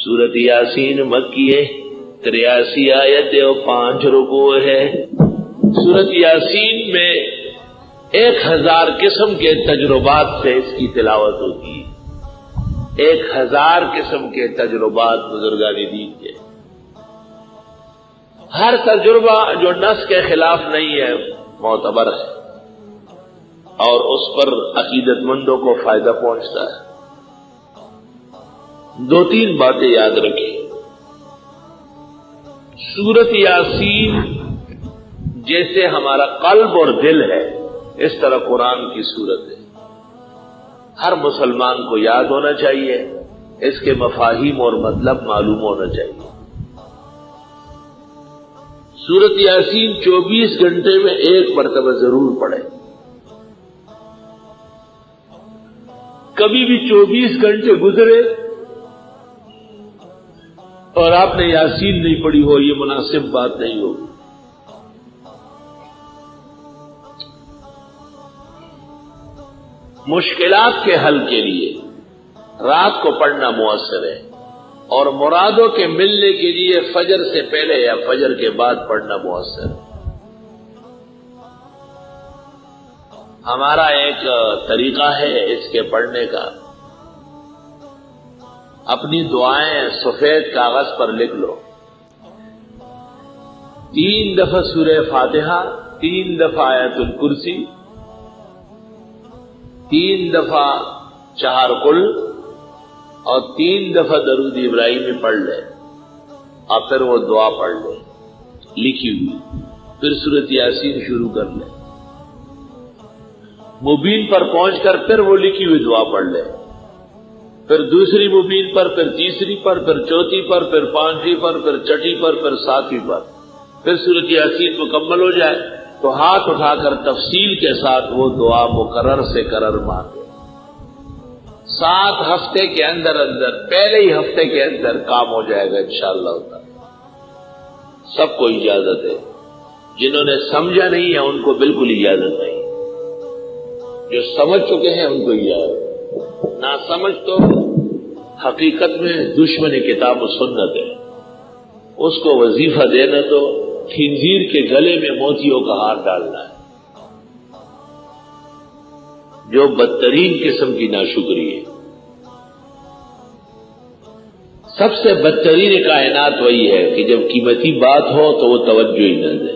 سورت یاسین مکی ہے، 83 آیت اور 5 رکوع ہے۔ سورت یاسین میں 1000 قسم کے تجربات سے اس کی تلاوت ہوتی ہے۔ 1000 قسم کے تجربات بزرگان دین کے، ہر تجربہ جو نص کے خلاف نہیں ہے معتبر ہے اور اس پر عقیدت مندوں کو فائدہ پہنچتا ہے۔ 2-3 باتیں یاد رکھیں۔ سورت یاسین جیسے ہمارا قلب اور دل ہے، اس طرح قرآن کی سورت ہے۔ ہر مسلمان کو یاد ہونا چاہیے، اس کے مفاہیم اور مطلب معلوم ہونا چاہیے۔ سورت یاسین 24 گھنٹے میں 1 مرتبہ ضرور پڑھے۔ کبھی بھی 24 گھنٹے گزرے اور آپ نے یاسین نہیں پڑھی ہو، یہ مناسب بات نہیں ہوگی۔ مشکلات کے حل کے لیے رات کو پڑھنا مؤثر ہے، اور مرادوں کے ملنے کے لیے فجر سے پہلے یا فجر کے بعد پڑھنا مؤثر ہے۔ ہمارا ایک طریقہ ہے اس کے پڑھنے کا، اپنی دعائیں سفید کاغذ پر لکھ لو۔ 3 دفعہ سورہ فاتحہ، 3 دفعہ آیت الکرسی، 3 دفعہ 4 قل اور 3 دفعہ درود ابراہیمی پڑھ لے، اور پھر وہ دعا پڑھ لے لکھی ہوئی، پھر سورت یاسین شروع کر لے۔ مبین پر پہنچ کر پھر وہ لکھی ہوئی دعا پڑھ لے، پھر دوسری مبین پر، پھر تیسری پر، پھر چوتھی پر، پھر 5ویں پر، پھر 6ٹھی پر، پھر 7ویں پر، پھر سورت یاسین مکمل ہو جائے تو ہاتھ اٹھا کر تفصیل کے ساتھ وہ دعا مقرر سے قرر مانگے۔ 7 ہفتے کے اندر پہلے ہی ہفتے کے اندر کام ہو جائے گا انشاءاللہ تعالی۔ سب کو اجازت ہے، جنہوں نے سمجھا نہیں ہے ان کو بالکل اجازت نہیں، جو سمجھ چکے ہیں ان کو اجازت۔ نہ سمجھ تو حقیقت میں دشمن کتاب و سنت ہے، اس کو وظیفہ دینا تو خنزیر کے گلے میں موتیوں کا ہار ڈالنا ہے، جو بدترین قسم کی ناشکری ہے۔ سب سے بدترین کائنات وہی ہے کہ جب قیمتی بات ہو تو وہ توجہ ہی نہ دے۔